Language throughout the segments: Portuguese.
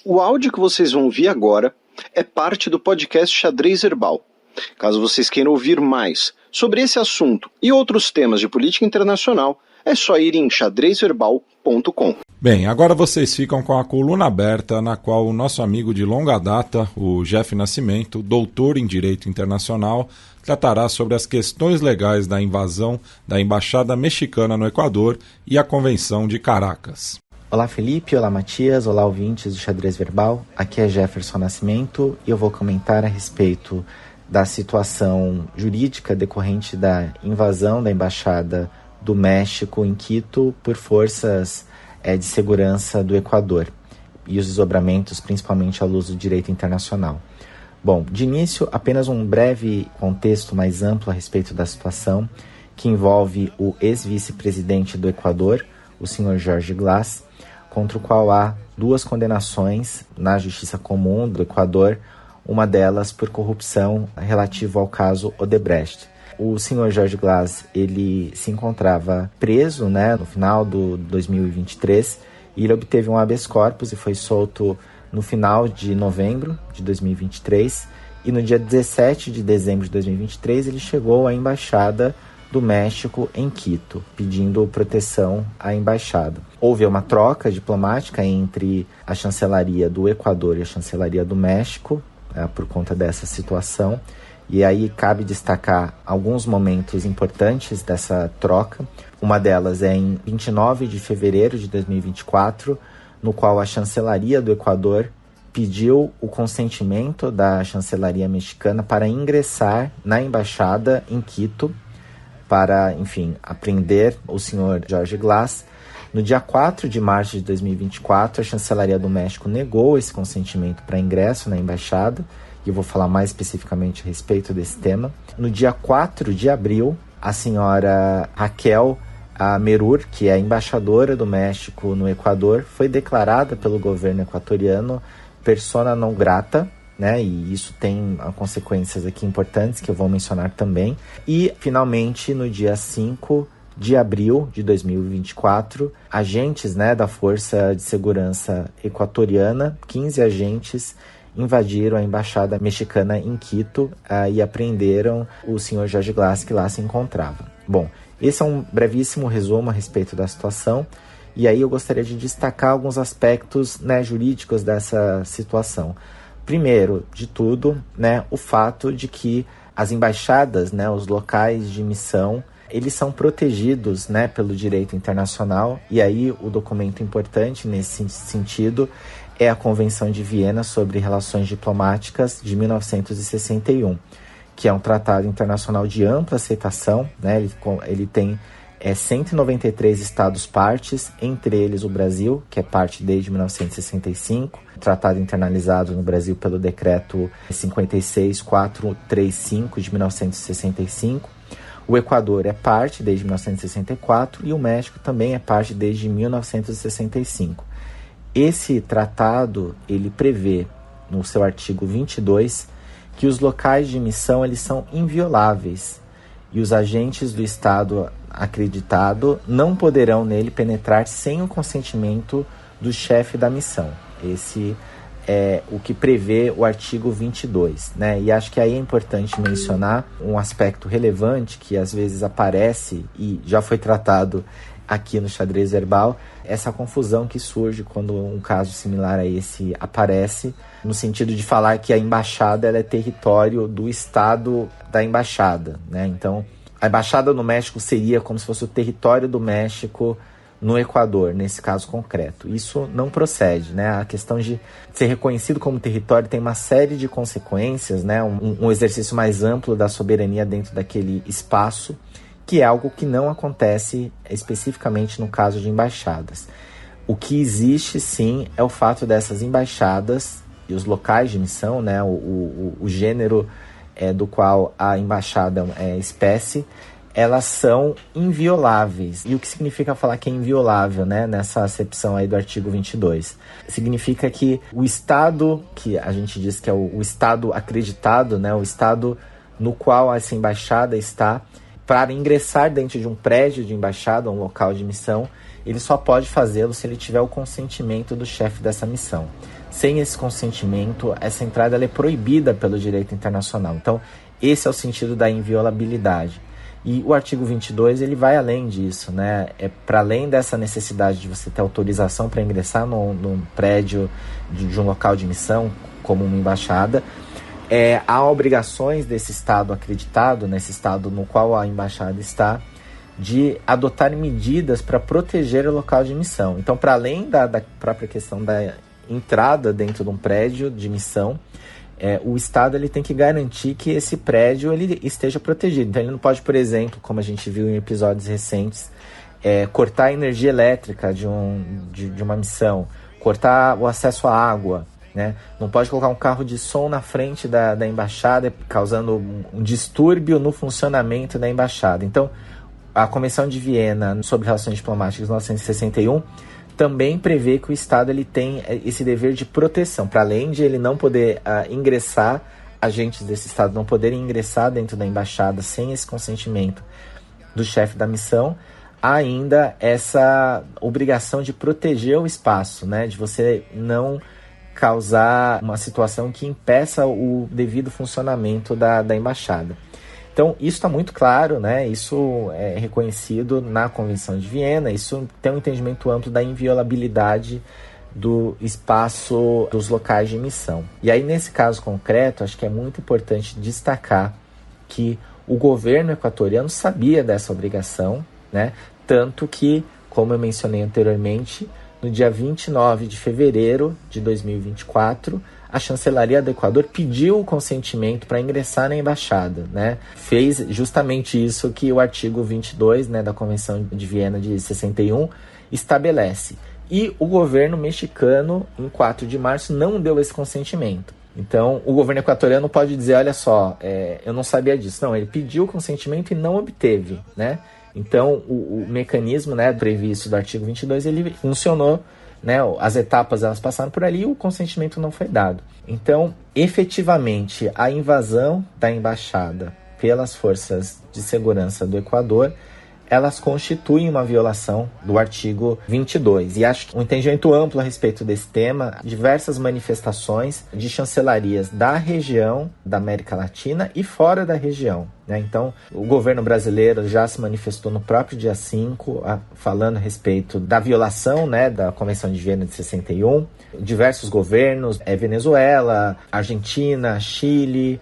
O áudio que vocês vão ouvir agora é parte do podcast Xadrez Verbal. Caso vocês queiram ouvir mais sobre esse assunto e outros temas de política internacional, é só ir em xadrezverbal.com. Bem, agora vocês ficam com a coluna aberta na qual o nosso amigo de longa data, o Jeff Nascimento, doutor em Direito Internacional, tratará sobre as questões legais da invasão da Embaixada Mexicana no Equador e a Convenção de Caracas. Olá Felipe, olá Matias, olá ouvintes do Xadrez Verbal, aqui é Jefferson Nascimento e eu vou comentar a respeito da situação jurídica decorrente da invasão da Embaixada do México em Quito por forças de segurança do Equador e os desdobramentos principalmente à luz do direito internacional. Bom, de início, apenas um breve contexto mais amplo a respeito da situação que envolve o ex-vice-presidente do Equador, o senhor Jorge Glass, contra o qual há duas condenações na Justiça Comum do Equador, uma delas por corrupção relativa ao caso Odebrecht. O senhor Jorge Glass, ele se encontrava preso, no final de 2023, e ele obteve um habeas corpus e foi solto no final de novembro de 2023, e no dia 17 de dezembro de 2023 ele chegou à Embaixada do México em Quito, pedindo proteção à embaixada. Houve uma troca diplomática entre a chancelaria do Equador e a chancelaria do México, por conta dessa situação, e aí cabe destacar alguns momentos importantes dessa troca. Uma delas é em 29 de fevereiro de 2024, no qual a chancelaria do Equador pediu o consentimento da chancelaria mexicana para ingressar na embaixada em Quito, para, apreender o senhor Jorge Glass. No dia 4 de março de 2024, a chancelaria do México negou esse consentimento para ingresso na embaixada, e eu vou falar mais especificamente a respeito desse tema. No dia 4 de abril, a senhora Raquel Merur, que é a embaixadora do México no Equador, foi declarada pelo governo equatoriano persona não grata, e isso tem consequências aqui importantes que eu vou mencionar também. E, finalmente, no dia 5 de abril de 2024, agentes da Força de Segurança Equatoriana, 15 agentes, invadiram a Embaixada Mexicana em Quito e apreenderam o senhor Jorge Glass, que lá se encontrava. Bom, esse é um brevíssimo resumo a respeito da situação, e aí eu gostaria de destacar alguns aspectos jurídicos dessa situação. Primeiro de tudo, o fato de que as embaixadas, os locais de missão, eles são protegidos pelo direito internacional, e aí o documento importante nesse sentido é a Convenção de Viena sobre Relações Diplomáticas de 1961, que é um tratado internacional de ampla aceitação, ele tem 193 estados-partes, entre eles o Brasil, que é parte desde 1965, tratado internalizado no Brasil pelo Decreto 56435 de 1965. O Equador é parte desde 1964 e o México também é parte desde 1965. Esse tratado, ele prevê, no seu artigo 22, que os locais de missão eles são invioláveis e os agentes do Estado acreditado não poderão nele penetrar sem o consentimento do chefe da missão. Esse é o que prevê o artigo 22, E acho que aí é importante mencionar um aspecto relevante que às vezes aparece e já foi tratado aqui no Xadrez Verbal, essa confusão que surge quando um caso similar a esse aparece, no sentido de falar que a embaixada ela é território do Estado da embaixada, Então, a embaixada no México seria como se fosse o território do México no Equador, nesse caso concreto. Isso não procede, A questão de ser reconhecido como território tem uma série de consequências, Um exercício mais amplo da soberania dentro daquele espaço, que é algo que não acontece especificamente no caso de embaixadas. O que existe, sim, é o fato dessas embaixadas e os locais de missão, o gênero do qual a embaixada é espécie, elas são invioláveis. E o que significa falar que é inviolável, nessa acepção aí do artigo 22? Significa que o Estado, que a gente diz que é o Estado acreditado, o Estado no qual essa embaixada está, para ingressar dentro de um prédio de embaixada, um local de missão, ele só pode fazê-lo se ele tiver o consentimento do chefe dessa missão. Sem esse consentimento, essa entrada ela é proibida pelo direito internacional. Então, esse é o sentido da inviolabilidade. E o artigo 22 ele vai além disso, né? É para além dessa necessidade de você ter autorização para ingressar num prédio de um local de missão, como uma embaixada, há obrigações desse Estado acreditado, nesse Estado no qual a embaixada está, de adotar medidas para proteger o local de missão. Então, para além da própria questão da entrada dentro de um prédio de missão, o Estado ele tem que garantir que esse prédio ele esteja protegido. Então ele não pode, por exemplo, como a gente viu em episódios recentes, cortar a energia elétrica de uma missão, cortar o acesso à água, né? Não pode colocar um carro de som na frente da embaixada, causando um distúrbio no funcionamento da embaixada. Então, a Convenção de Viena sobre Relações Diplomáticas de 1961 também prevê que o Estado ele tem esse dever de proteção, para além de ele não poder ingressar, agentes desse Estado não poderem ingressar dentro da embaixada sem esse consentimento do chefe da missão, há ainda essa obrigação de proteger o espaço, né? De você não causar uma situação que impeça o devido funcionamento da embaixada. Então, isso está muito claro, né? Isso é reconhecido na Convenção de Viena, isso tem um entendimento amplo da inviolabilidade do espaço dos locais de missão. E aí, nesse caso concreto, acho que é muito importante destacar que o governo equatoriano sabia dessa obrigação, né? Tanto que, como eu mencionei anteriormente, no dia 29 de fevereiro de 2024, a chancelaria do Equador pediu o consentimento para ingressar na embaixada, né? Fez justamente isso que o artigo 22, né, da Convenção de Viena de 61 estabelece. E o governo mexicano, em 4 de março, não deu esse consentimento. Então, o governo equatoriano pode dizer, olha só, eu não sabia disso. Não, ele pediu o consentimento e não obteve, né? Então, o mecanismo, né, previsto do artigo 22, ele funcionou, né, as etapas elas passaram por ali e o consentimento não foi dado. Então, efetivamente, a invasão da embaixada pelas forças de segurança do Equador, elas constituem uma violação do artigo 22. E acho que um entendimento amplo a respeito desse tema, diversas manifestações de chancelarias da região da América Latina e fora da região, né? Então, o governo brasileiro já se manifestou no próprio dia 5, falando a respeito da violação, né, da Convenção de Viena de 61. Diversos governos, Venezuela, Argentina, Chile,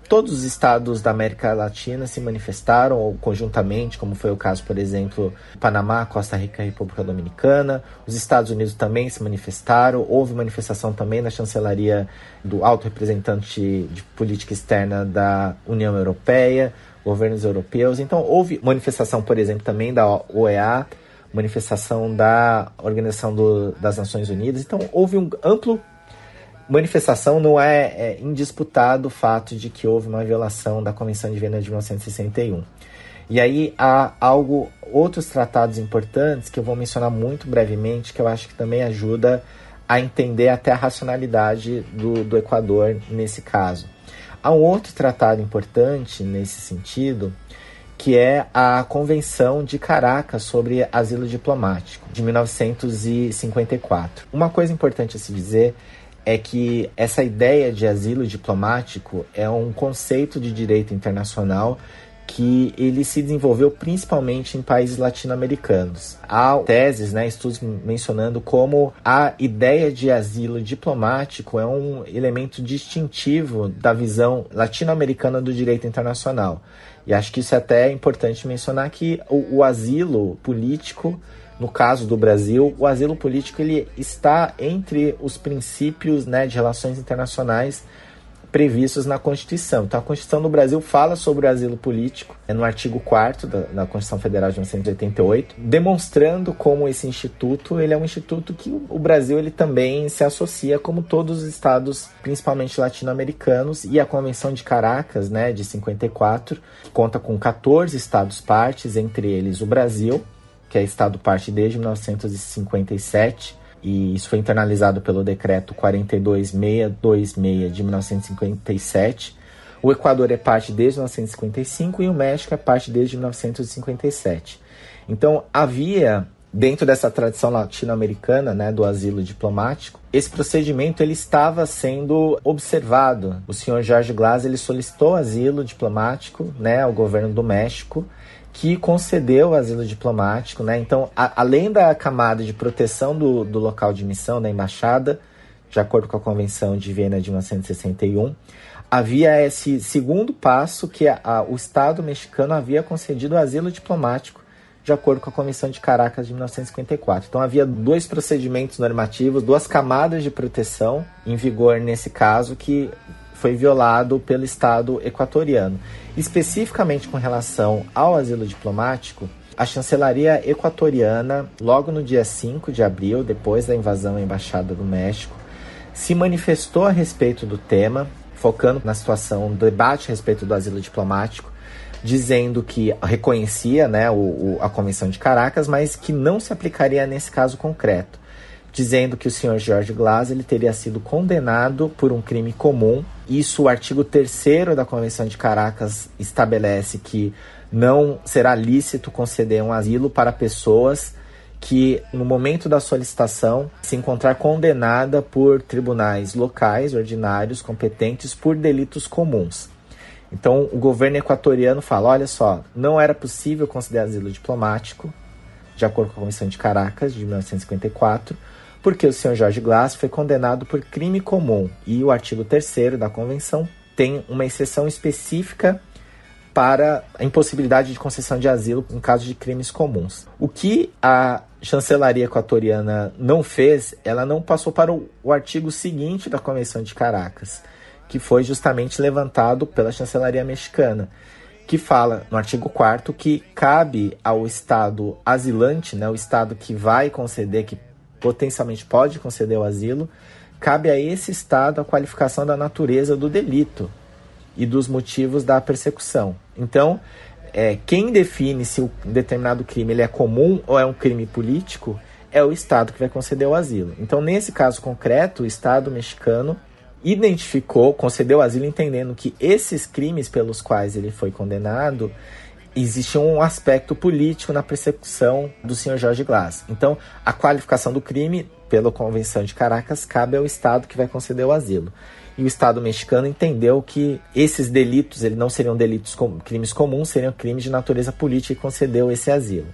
todos os estados da América Latina se manifestaram ou conjuntamente, como foi o caso, por exemplo, Panamá, Costa Rica e República Dominicana. Os Estados Unidos também se manifestaram. Houve manifestação também na chancelaria do alto representante de política externa da União Europeia, governos europeus. Então, houve manifestação, por exemplo, também da OEA, manifestação da Organização das Nações Unidas. Então, houve um amplo manifestação, não é indisputado o fato de que houve uma violação da Convenção de Viena de 1961. E aí há outros tratados importantes que eu vou mencionar muito brevemente, que eu acho que também ajuda a entender até a racionalidade do Equador nesse caso. Há um outro tratado importante nesse sentido, que é a Convenção de Caracas sobre Asilo Diplomático, de 1954. Uma coisa importante a se dizer é que essa ideia de asilo diplomático é um conceito de direito internacional que ele se desenvolveu principalmente em países latino-americanos. Há teses, né, estudos mencionando como a ideia de asilo diplomático é um elemento distintivo da visão latino-americana do direito internacional. E acho que isso é até importante mencionar que o asilo político, no caso do Brasil, o asilo político ele está entre os princípios, né, de relações internacionais previstos na Constituição. Então, a Constituição do Brasil fala sobre o asilo político, no artigo 4º da Constituição Federal de 1988, demonstrando como esse instituto ele é um instituto que o Brasil ele também se associa, como todos os estados, principalmente latino-americanos, e a Convenção de Caracas, né, de 54, conta com 14 estados-partes, entre eles o Brasil, que é Estado-parte desde 1957, e isso foi internalizado pelo Decreto 42626 de 1957. O Equador é parte desde 1955 e o México é parte desde 1957. Então, havia dentro dessa tradição latino-americana, né, do asilo diplomático, esse procedimento ele estava sendo observado. O senhor Jorge Glas ele solicitou asilo diplomático, né, ao governo do México, que concedeu o asilo diplomático, né? Então, além da camada de proteção do local de missão, da embaixada, de acordo com a Convenção de Viena de 1961, havia esse segundo passo que o Estado mexicano havia concedido asilo diplomático de acordo com a Convenção de Caracas de 1954. Então havia 2 procedimentos normativos, 2 camadas de proteção em vigor nesse caso que foi violado pelo Estado equatoriano. Especificamente com relação ao asilo diplomático, a chancelaria equatoriana, logo no dia 5 de abril, depois da invasão à Embaixada do México, se manifestou a respeito do tema, focando na situação do debate a respeito do asilo diplomático, dizendo que reconhecia, né, a Convenção de Caracas, mas que não se aplicaria nesse caso concreto, dizendo que o senhor Jorge Glas ele teria sido condenado por um crime comum. Isso o artigo 3º da Convenção de Caracas estabelece que não será lícito conceder um asilo para pessoas que, no momento da solicitação, se encontrar condenada por tribunais locais, ordinários, competentes por delitos comuns. Então, o governo equatoriano fala, olha só, não era possível considerar asilo diplomático, de acordo com a Convenção de Caracas, de 1954, porque o senhor Jorge Glas foi condenado por crime comum. E o artigo 3º da Convenção tem uma exceção específica para a impossibilidade de concessão de asilo em caso de crimes comuns. O que a chancelaria equatoriana não fez, ela não passou para o artigo seguinte da Convenção de Caracas, que foi justamente levantado pela chancelaria mexicana, que fala no artigo 4º que cabe ao Estado asilante, né, o Estado que vai conceder, que potencialmente pode conceder o asilo, cabe a esse Estado a qualificação da natureza do delito e dos motivos da persecução. Então, quem define se um determinado crime ele é comum ou é um crime político é o Estado que vai conceder o asilo. Então, nesse caso concreto, o Estado mexicano concedeu asilo entendendo que esses crimes pelos quais ele foi condenado, existe um aspecto político na persecução do senhor Jorge Glas. Então, a qualificação do crime, pela Convenção de Caracas, cabe ao Estado que vai conceder o asilo. E o Estado mexicano entendeu que esses delitos, eles não seriam crimes comuns, seriam crimes de natureza política e concedeu esse asilo.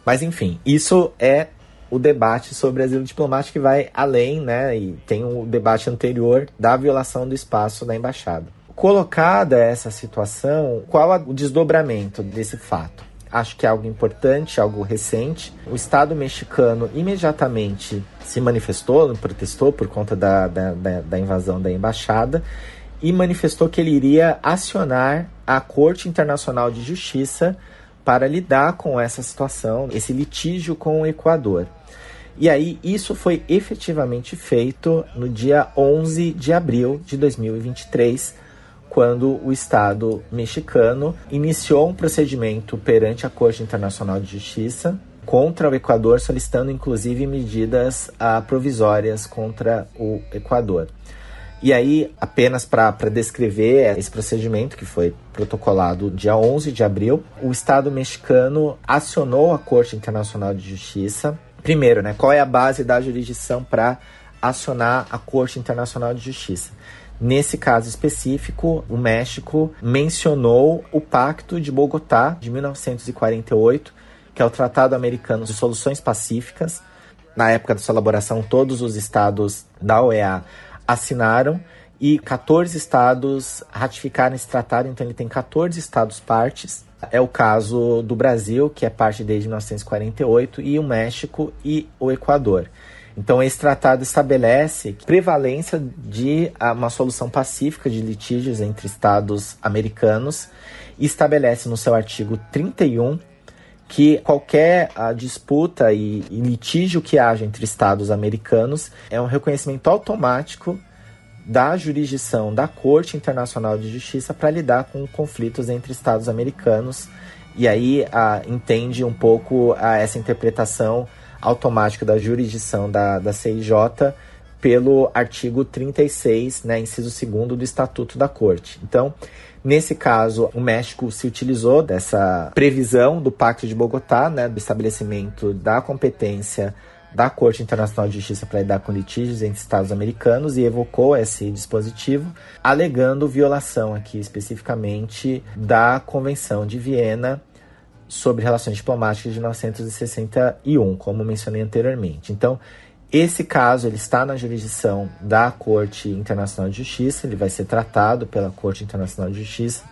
Mas, enfim, isso é o debate sobre asilo diplomático que vai além, né? E tem um debate anterior da violação do espaço da embaixada. Colocada essa situação, qual o desdobramento desse fato? Acho que é algo importante, algo recente. O Estado mexicano imediatamente se manifestou, protestou por conta da invasão da embaixada e manifestou que ele iria acionar a Corte Internacional de Justiça para lidar com essa situação, esse litígio com o Equador. E aí, isso foi efetivamente feito no dia 11 de abril de 2023, quando o Estado mexicano iniciou um procedimento perante a Corte Internacional de Justiça contra o Equador, solicitando inclusive medidas provisórias contra o Equador. E aí, apenas para descrever esse procedimento que foi protocolado dia 11 de abril, o Estado mexicano acionou a Corte Internacional de Justiça. Primeiro, né, qual é a base da jurisdição para acionar a Corte Internacional de Justiça? Nesse caso específico, o México mencionou o Pacto de Bogotá, de 1948, que é o Tratado Americano de Soluções Pacíficas. Na época da sua elaboração, todos os estados da OEA assinaram e 14 estados ratificaram esse tratado, então ele tem 14 estados partes. É o caso do Brasil, que é parte desde 1948, e o México e o Equador. Então, esse tratado estabelece prevalência de uma solução pacífica de litígios entre estados americanos e estabelece no seu artigo 31 que qualquer disputa e litígio que haja entre estados americanos é um reconhecimento automático da jurisdição da Corte Internacional de Justiça para lidar com conflitos entre estados americanos. E aí entende um pouco essa interpretação automática da jurisdição da CIJ pelo artigo 36, né, inciso 2º do Estatuto da Corte. Então, nesse caso, o México se utilizou dessa previsão do Pacto de Bogotá, né, do estabelecimento da competência da Corte Internacional de Justiça para lidar com litígios entre Estados americanos e evocou esse dispositivo, alegando violação aqui especificamente da Convenção de Viena sobre Relações Diplomáticas de 1961, como mencionei anteriormente. Então, esse caso ele está na jurisdição da Corte Internacional de Justiça, ele vai ser tratado pela Corte Internacional de Justiça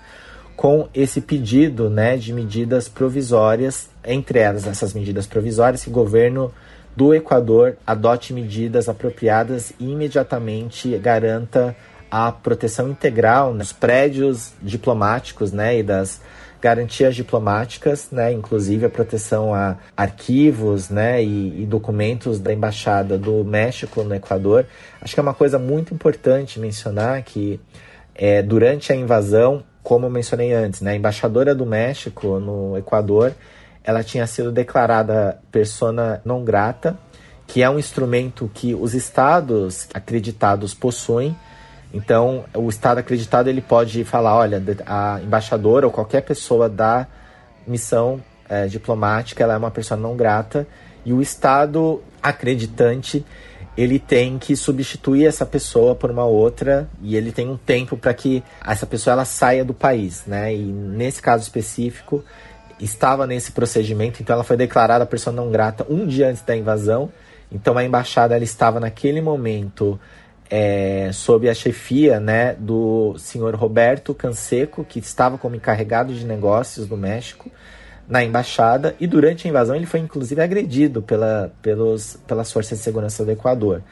com esse pedido, né, de medidas provisórias, entre elas essas medidas provisórias, que o governo do Equador adote medidas apropriadas e imediatamente garanta a proteção integral nos prédios diplomáticos, né, e das garantias diplomáticas, né, inclusive a proteção a arquivos, né, e documentos da Embaixada do México no Equador. Acho que é uma coisa muito importante mencionar que durante a invasão, como eu mencionei antes, né, a embaixadora do México no Equador, ela tinha sido declarada persona não grata, que é um instrumento que os estados acreditados possuem. Então, o estado acreditado ele pode falar, olha, a embaixadora ou qualquer pessoa da missão diplomática, ela é uma pessoa não grata, e o estado acreditante, ele tem que substituir essa pessoa por uma outra, e ele tem um tempo para que essa pessoa ela saia do país, né? E nesse caso específico, estava nesse procedimento, então ela foi declarada pessoa não grata um dia antes da invasão. Então a embaixada ela estava naquele momento sob a chefia, né, do senhor Roberto Canseco, que estava como encarregado de negócios do México na embaixada, e durante a invasão ele foi inclusive agredido pelas forças de segurança do Equador.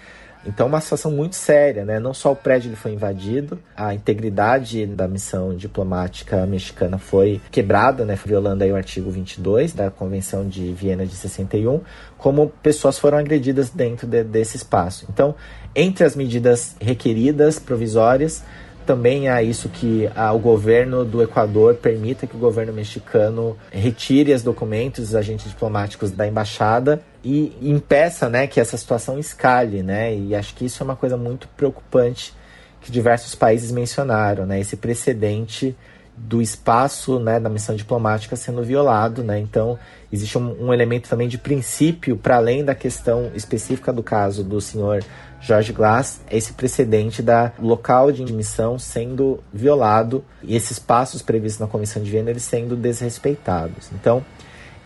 Então uma situação muito séria, né? Não só o prédio ele foi invadido, a integridade da missão diplomática mexicana foi quebrada, né? Violando aí o artigo 22 da Convenção de Viena de 61, como pessoas foram agredidas dentro desse espaço. Então, entre as medidas requeridas, provisórias, também há isso que o governo do Equador permita que o governo mexicano retire os documentos dos agentes diplomáticos da embaixada e impeça, né, que essa situação escale, né? E acho que isso é uma coisa muito preocupante que diversos países mencionaram, né? Esse precedente do espaço, né, da missão diplomática sendo violado, né? Então, existe um elemento também de princípio, para além da questão específica do caso do senhor Jorge Glass, esse precedente da local de missão sendo violado e esses passos previstos na Convenção de Viena eles sendo desrespeitados. Então,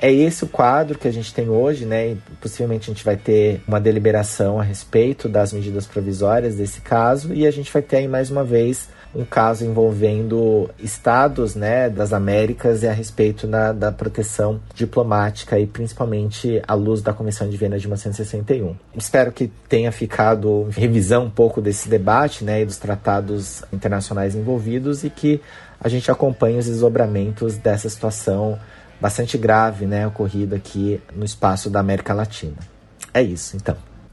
é esse o quadro que a gente tem hoje, né? E possivelmente a gente vai ter uma deliberação a respeito das medidas provisórias desse caso e a gente vai ter aí mais uma vez um caso envolvendo estados, né, das Américas e a respeito da proteção diplomática e principalmente à luz da Convenção de Viena de 1961. Espero que tenha ficado revisão um pouco desse debate, né, e dos tratados internacionais envolvidos e que a gente acompanhe os desdobramentos dessa situação bastante grave, né, ocorrida aqui no espaço da América Latina. É isso, então.